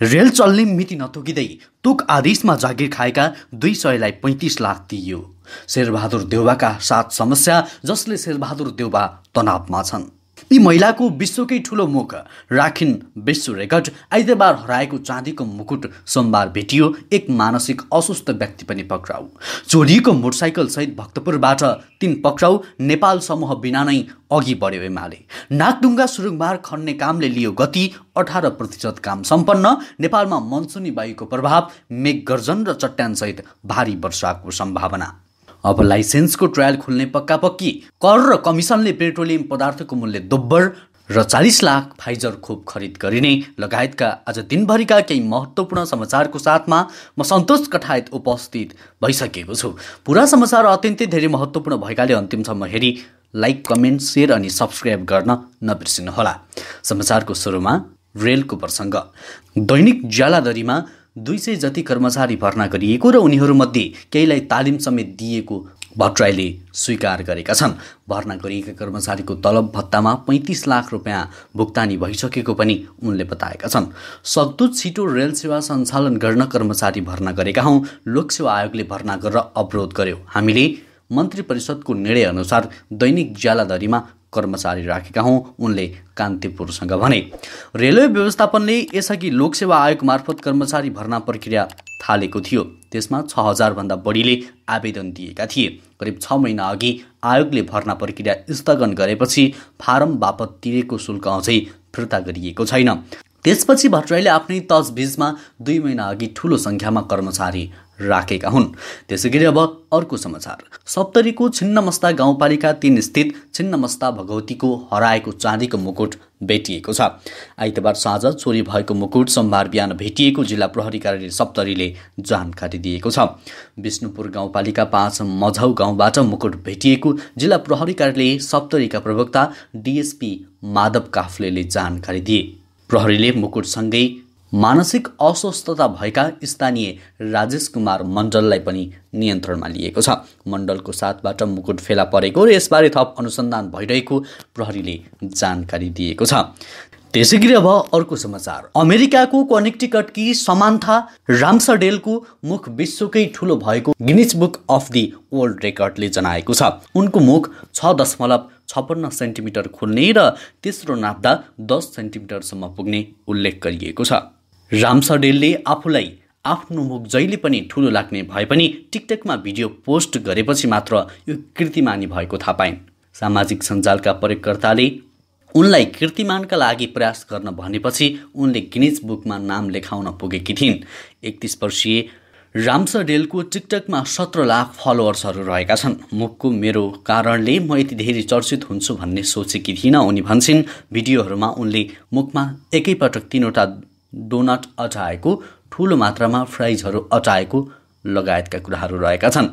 Rail चल्ने मिति नतोकिँदै तुक आदेशमा जागिर खाएका 200लाई 35 लाख दिइयो। शेरबहादुर देउवाका 7 समस्या जसले शेरबहादुर देउवा तनावमा छन्। यी महिलाको विश्वकै ठूलो मुख राखिन् विश्व रेकर्ड। आइतबार हराएको चाँदीको मुकुट सोमबार भेटियो। एक मानसिक अस्वस्थ व्यक्ति पनि पक्राउ। चोरिएको मोटरसाइकल सहित भक्तपुरबाट 3 पक्राउ। नेपाल समूह बिना नै अघि बढ्यो एमाले। नाकढुङ्गा सुरुङमार्ग खन्ने कामले लियो गति। 18% काम सम्पन्न। नेपालमा मनसुनी वायुको प्रभाव, मेघ गर्जन र चट्यान सहित भारी वर्षाको सम्भावना। अब लाइसेन्सको ट्रायल खुल्ने पक्का पक्की। कर र कमिसनले पेट्रोलियम पदार्थको मूल्य दोब्बर र 40 लाख फाइजर खोप खरिद गरिने लगायतका आज दिनभरिका केही महत्त्वपूर्ण समाचारको साथमा म सन्तोष कठायत उपस्थित भइसकेको छु। पुरा समाचार अत्यन्तै धेरै महत्त्वपूर्ण भएकाले अन्तिमसम्म हेरी लाइक, कमेन्ट, सेयर अनि सब्सक्राइब गर्न नबिर्सिनुहोला। समाचारको सुरुमा रेलको प्रसङ्ग। दैनिक ज्यालादरीमा 200 जति कर्मचारी भर्ना गरिएको र उनीहरूमध्ये केहीलाई तालिम समेत दिएको भट्टराईले स्वीकार गरेका छन्। भर्ना गरिएका कर्मचारीको तलब भत्तामा 35 लाख रुपियाँ भुक्तानी भइसकेको पनि उनले बताएका छन्। सक्दो छिटो रेल सेवा सञ्चालन गर्न कर्मचारी भर्ना गरेका हौँ। लोकसेवा आयोगले भर्ना गरेर अवरोध गर्यो। हामीले मन्त्री परिषदको निर्णय अनुसार दैनिक ज्यालादरीमा कर्मचारी राखेका हौँ, उनले कान्तिपुरसँग भने। रेलवे व्यवस्थापनले यसअघि लोकसेवा आयोग मार्फत कर्मचारी भर्ना प्रक्रिया थालेको थियो। त्यसमा 6000 भन्दा बढीले आवेदन दिएका थिए। करिब 6 महिना अघि आयोगले भर्ना प्रक्रिया स्थगन गरेपछि फारम बापत तिरेको शुल्क अझै फिर्ता गरिएको छैन। त्यसपछि भट्टराईले आफ्नै तजबिजमा 2 महिना अघि ठूलो सङ्ख्यामा कर्मचारी राखेका हुन्। त्यसैगरी अब अर्को समाचार। सप्तरीको छिन्नमस्ता गाउँपालिका 3 स्थित छिन्नमस्ता भगवतीको हराएको चाँदीको मुकुट भेटिएको छ। आइतबार साँझ चोरी भएको मुकुट सोमबार बिहान भेटिएको जिल्ला प्रहरी कार्यालय सप्तरीले जानकारी दिएको छ। विष्णुपुर गाउँपालिका 5 मझौ गाउँबाट मुकुट भेटिएको जिल्ला प्रहरी कार्यालय सप्तरीका प्रवक्ता डिएसपी माधव काफ्लेले जानकारी दिए। प्रहरीले मुकुटसँगै मानसिक अस्वस्थता भएका स्थानीय राजेश कुमार मण्डललाई पनि नियन्त्रणमा लिएको छ। मण्डलको साथबाट मुकुट फेला परेको र यसबारे थप अनुसन्धान भइरहेको प्रहरीले जानकारी दिएको छ। त्यसैगरी अब अर्को समाचार। अमेरिकाको कनेक्टिकटकी समान्था राम्सडेलको मुख विश्वकै ठूलो भएको Guinness book of the world रेकर्डले जनाएको छ। उनको मुख 6.56 सेन्टिमिटर खुल्ने र तेस्रो नाप्दा 10 सेन्टिमिटरसम्म पुग्ने उल्लेख गरिएको छ। राम्सडेलले आफूलाई आफ्नो मुख जहिले पनि ठूलो लाग्ने भए पनि टिकटकमा भिडियो पोस्ट गरेपछि मात्र यो कीर्तिमानी भएको थाहा पाइन्। सामाजिक सञ्जालका प्रयोगकर्ताले उनलाई कीर्तिमानका लागि प्रयास गर्न भनेपछि उनले गिनिज बुकमा नाम लेखाउन पुगेकी थिइन्। 31 वर्षीय राम्सडेलको टिकटकमा 17 लाख फलोअर्सहरू रहेका छन्। मुखको मेरो कारणले म यति धेरै चर्चित हुन्छु भन्ने सोचेकी थिइनँ, उनी भन्छन्। भिडियोहरूमा उनले मुखमा एकैपटक 3वटा डोनट अटाएको, ठूलो मात्रामा फ्राइजहरू अटाएको लगायतका कुराहरू रहेका छन्।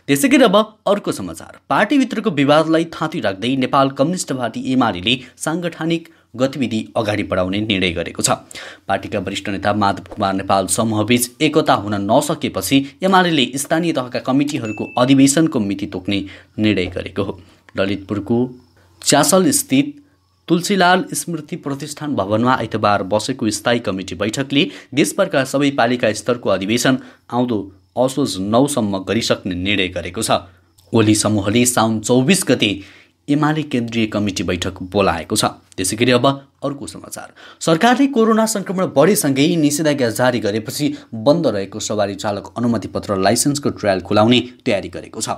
त्यसैगरी अब अर्को समाचार। पार्टीभित्रको विवादलाई थाँती राख्दै नेपाल कम्युनिस्ट पार्टी एमाले साङ्गठनिक गतिविधि अगाडि बढाउने निर्णय गरेको छ। पार्टीका वरिष्ठ नेता माधव कुमार नेपाल समूहबीच एकता हुन नसकेपछि एमाले स्थानीय तहका कमिटीहरूको अधिवेशनको मिति तोक्ने निर्णय गरेको हो। ललितपुरको च्यासल स्थित तुलसीलाल स्मृति प्रतिष्ठान भवनमा आइतबार बसेको स्थायी कमिटी बैठकले देशभरका सबै पालिका स्तरको अधिवेशन आउँदो असोज 9 सम्म गरिसक्ने निर्णय गरेको छ। ओली समूहले साउन 24 गते एमाले केन्द्रीय कमिटी बैठक बोलाएको छ। त्यसैगरी अब अर्को समाचार। सरकारले कोरोना संक्रमण बढेसँगै निषेधाज्ञा जारी गरेपछि बन्द रहेको सवारी चालक अनुमति पत्र लाइसेन्सको ट्रायल खुलाउने तयारी गरेको छ।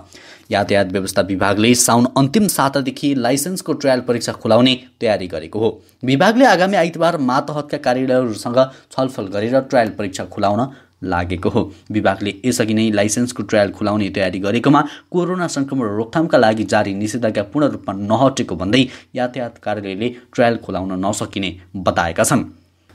यातायात व्यवस्था विभागले साउन अन्तिम सातादेखि लाइसेन्सको ट्रायल परीक्षा खुलाउने तयारी गरेको हो। विभागले आगामी आइतबार मातहतका कार्यालयहरूसँग छलफल गरेर ट्रायल परीक्षा खुलाउन लागेको हो। विभागले यसअघि नै लाइसेन्सको ट्रायल खुलाउने तयारी गरेकोमा कोरोना संक्रमण रोकथामका लागि जारी निषेधाज्ञा पूर्ण रूपमा नहटेको भन्दै यातायात कार्यालयले ट्रायल खुलाउन नसकिने बताएका छन्।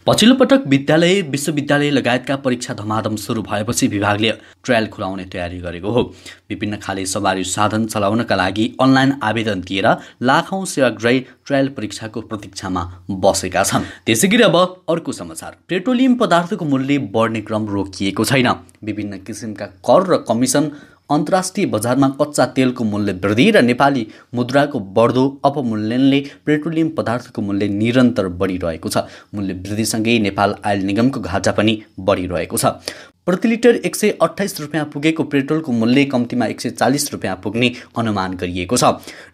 पछिल्लो पटक विद्यालय, विश्वविद्यालय लगायतका परीक्षा धमाधम सुरु भएपछि विभागले ट्रायल खुलाउने तयारी गरेको हो। विभिन्न खाले सवारी साधन चलाउनका लागि अनलाइन आवेदन दिएर लाखौं सेवाग्राही ट्रायल परीक्षाको प्रतीक्षामा बसेका छन्। त्यसैगरी अब अर्को समाचार। पेट्रोलियम पदार्थको मूल्य बढ्ने क्रम रोकिएको छैन। विभिन्न किसिमका कर र कमिसन अन्तर्राष्ट्रिय बजारमा कच्चा तेलको मूल्य वृद्धि र नेपाली मुद्राको बढ्दो अपमूल्यनले पेट्रोलियम पदार्थको मूल्य निरन्तर बढिरहेको छ। मूल्य वृद्धिसँगै नेपाल आयल निगमको घाटा पनि बढिरहेको छ। प्रति लिटर 128 रुपियाँ पुगेको पेट्रोलको मूल्य कम्तीमा 140 रुपियाँ पुग्ने अनुमान गरिएको छ।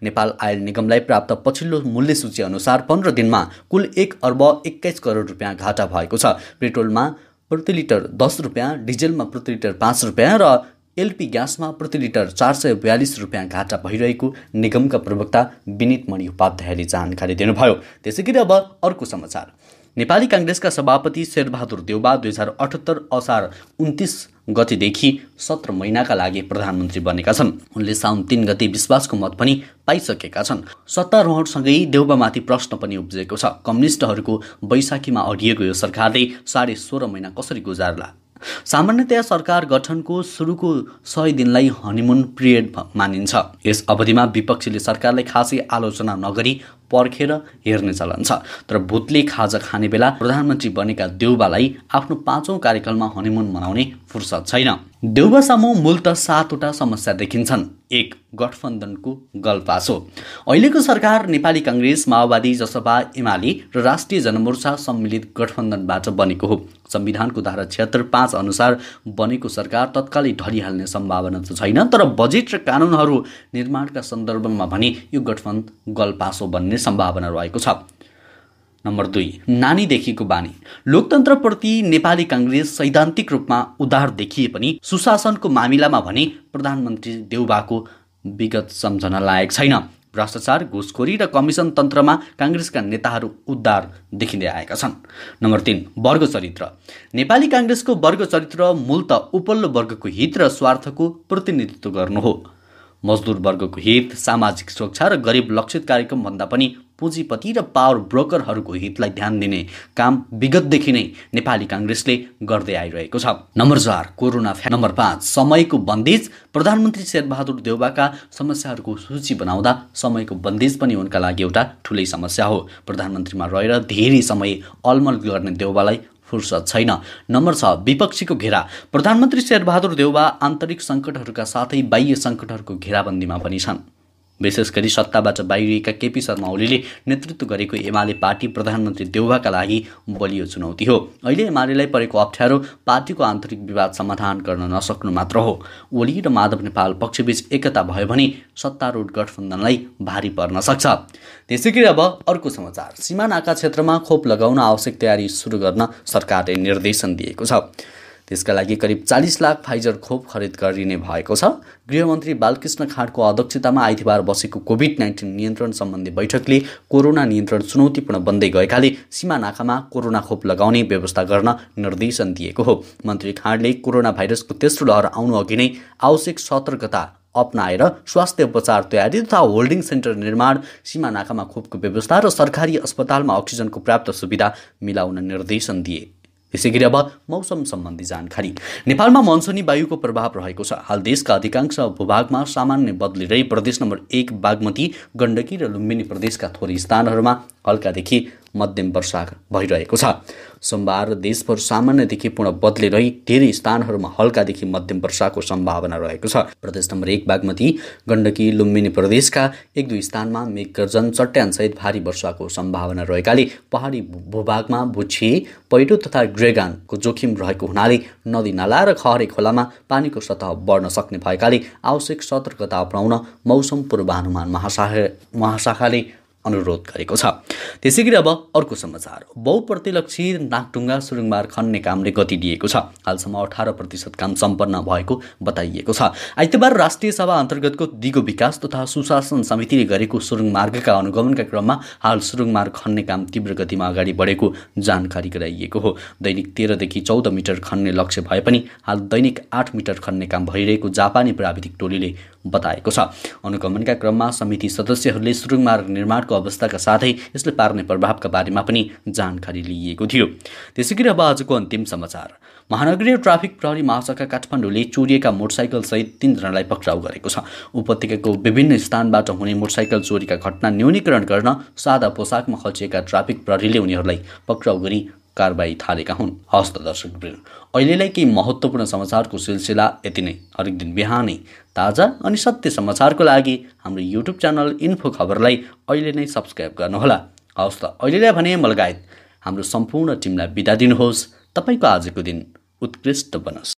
नेपाल आयल निगमलाई प्राप्त पछिल्लो मूल्य सूची अनुसार 15 दिनमा कुल 1 अर्ब 21 करोड रुपियाँ घाटा भएको छ। पेट्रोलमा प्रति लिटर 10 रुपियाँ, डिजेलमा प्रति लिटर 5 रुपियाँ र एलपी ग्यासमा प्रति लिटर 442 रुपियाँ घाटा भइरहेको निगमका प्रवक्ता विनित मणि उपाध्यायले जानकारी दिनुभयो। त्यसैगरी अब अर्को समाचार। नेपाली कांग्रेसका सभापति शेरबहादुर देउबा 2078 असार 29 गतेदेखि 17 महिनाका लागि प्रधानमन्त्री बनेका छन्। उनले साउन 3 गते विश्वासको मत पनि पाइसकेका छन्। सत्तारोहणसँगै देउबामाथि प्रश्न पनि उब्जेको छ। कम्युनिस्टहरूको बैशाखीमा अडिएको यो सरकारले 16.5 महिना कसरी गुजार्ला? सामान्यतया सरकार गठनको सुरुको 100 दिनलाई हनीमुन पिरियड मानिन्छ। यस अवधिमा विपक्षीले सरकारलाई खासै आलोचना नगरी पर्खेर हेर्ने चलन छ। तर भूतले खाजा खाने बेला प्रधानमन्त्री बनेका देउबालाई आफ्नो 5औं कार्यकालमा हनीमुन मनाउने फुर्सद छैन। देउबा सामु मूलत 7वटा समस्या देखिन्छन्। 1. गठबन्धनको गलपासो। अहिलेको सरकार नेपाली कांग्रेस, माओवादी, जसपा, एमाले र राष्ट्रिय जनमोर्चा सम्मिलित गठबन्धनबाट बनेको हो। संविधानको धारा 76(5) अनुसार बनेको सरकार तत्कालै ढलिहाल्ने सम्भावना त छैन, तर बजेट र कानुनहरू निर्माणका सन्दर्भमा भने यो गठबन्धन गलपासो बन्ने सम्भावना रहेको छ। नम्बर 2. नानीदेखिको बानी। लोकतन्त्रप्रति नेपाली कांग्रेस सैद्धान्तिक रूपमा उदार देखिए पनि सुशासनको मामिलामा भने प्रधानमन्त्री देउबाको विगत सम्झन लायक छैन। भ्रष्टाचार, घुसखोरी र कमिसन तन्त्रमा कांग्रेसका नेताहरू उदार देखिँदै आएका छन्। नम्बर 3. वर्ग चरित्र। नेपाली कांग्रेसको वर्ग चरित्र मूलत उपल्लो वर्गको हित र स्वार्थको प्रतिनिधित्व गर्नु हो। मजदुर वर्गको हित, सामाजिक सुरक्षा र गरिब लक्षित कार्यक्रम भन्दा पनि पुँजीपति र पावर ब्रोकरहरूको हितलाई ध्यान दिने काम विगतदेखि नै नेपाली कांग्रेसले गर्दै आइरहेको छ। नम्बर 4. कोरोना। नम्बर 5. समयको बन्देज। प्रधानमन्त्री शेरबहादुर देउबाका समस्याहरूको सूची बनाउँदा समयको बन्देज पनि उनका लागि एउटा ठूलै समस्या हो। प्रधानमन्त्रीमा रहेर धेरै समय अलमल गर्ने देउबालाई फुर्सद छैन। नम्बर 6. विपक्षीको घेरा। प्रधानमन्त्री शेरबहादुर देउबा आन्तरिक सङ्कटहरूका साथै बाह्य सङ्कटहरूको घेराबन्दीमा पनि छन्। विशेष गरी सत्ताबाट बाहिरिएका केपी शर्मा ओलीले नेतृत्व गरेको एमाले पार्टी प्रधानमन्त्री देउबाका लागि बलियो चुनौती हो। अहिले एमालेलाई परेको अप्ठ्यारो पार्टीको आन्तरिक विवाद समाधान गर्न नसक्नु मात्र हो। ओली र माधव नेपाल पक्षबीच एकता भयो भने सत्तारूढ गठबन्धनलाई भारी पर्न सक्छ। त्यसैगरी अब अर्को समाचार। सीमा नाका क्षेत्रमा खोप लगाउन आवश्यक तयारी सुरु गर्न सरकारले निर्देशन दिएको छ। त्यसका लागि करिब 40 लाख फाइजर खोप खरिद गरिने भएको छ। गृहमन्त्री बालकृष्ण खाँडको अध्यक्षतामा आइतबार बसेको कोभिड-19 नियन्त्रण सम्बन्धी बैठकले कोरोना नियन्त्रण चुनौतीपूर्ण बन्दै गएकाले सीमा नाकामा कोरोना खोप लगाउने व्यवस्था गर्न निर्देशन दिएको हो। मन्त्री खाँडले कोरोना भाइरसको तेस्रो लहर आउनु अघि नै आवश्यक सतर्कता अपनाएर स्वास्थ्य उपचार तयारी तथा होल्डिङ सेन्टर निर्माण, सीमा नाकामा खोपको व्यवस्था र सरकारी अस्पतालमा अक्सिजनको पर्याप्त सुविधा मिलाउन निर्देशन दिए। त्यसैगरी अब मौसम सम्बन्धी जानकारी। नेपालमा मनसुनी वायुको प्रभाव रहेको छ। हाल देशका अधिकांश भूभागमा सामान्य बदली प्रदेश नम्बर 1 बागमती, गण्डकी र लुम्बिनी प्रदेशका थोरै स्थानहरूमा हल्कादेखि मध्यम वर्षा भइरहेको छ। सोमबार देशभर सामान्यदेखि पूर्ण बदली रही धेरै स्थानहरूमा हल्कादेखि मध्यम वर्षाको सम्भावना रहेको छ। प्रदेश नम्बर 1 बागमती, गण्डकी, लुम्बिनी प्रदेशका 1-2 स्थानमा मेघगर्जन, चट्यानसहित भारी वर्षाको सम्भावना रहेकाले पहाडी भूभागमा भुछे, पहिरो तथा ग्रेगानको जोखिम रहेको हुनाले नदी नाला र खहरे खोलामा पानीको सतह बढ्न सक्ने भएकाले आवश्यक सतर्कता अपनाउन मौसम पूर्वानुमान महाशाखाले अनुरोध गरेको छ। त्यसैगरी अब अर्को समाचार। बहुप्रतिलक्षी नागढुङ्गा सुरुङमार्ग खन्ने कामले गति दिएको छ। हालसम्म 18% काम सम्पन्न भएको बताइएको छ। आइतबार राष्ट्रिय सभा अन्तर्गतको दिगो विकास तथा सुशासन समितिले गरेको सुरुङमार्गका अनुगमनका क्रममा हाल सुरुङमार्ग खन्ने काम तीव्र गतिमा अगाडि बढेको जानकारी गराइएको हो। दैनिक 13 देखि 14 मिटर खन्ने लक्ष्य भए पनि हाल दैनिक 8 मिटर खन्ने काम भइरहेको जापानी प्राविधिक टोलीले बताएको छ। अनुगमनका क्रममा समिति सदस्यहरूले सुरुङमार्ग निर्माणको अवस्थाका साथै यसले पार्ने प्रभावका बारेमा पनि जानकारी लिएको थियो। त्यसैगरी अब आजको अन्तिम समाचार। महानगरीय ट्राफिक प्रहरी महाशाखा काठमाडौँले चोरिएका मोटरसाइकल सहित 3 जनालाई पक्राउ गरेको छ। उपत्यकाको विभिन्न स्थानबाट हुने मोटरसाइकल चोरीका घटना न्यूनीकरण गर्न सादा पोसाकमा खचिएका ट्राफिक प्रहरीले उनीहरूलाई पक्राउ गरी कारबाही थालेका हुन्। हवस् त दर्शकवृन्द, अहिलेलाई केही महत्त्वपूर्ण समाचारको सिलसिला यति नै। हरेक दिन बिहानै ताजा अनि सत्य समाचारको लागि हाम्रो युट्युब च्यानल इन्फो खबरलाई अहिले नै सब्स्क्राइब गर्नुहोला। हवस् त, अहिलेलाई भने म लगायत हाम्रो सम्पूर्ण टिमलाई बिदा दिनुहोस्। तपाईँको आजको दिन उत्कृष्ट बनोस्।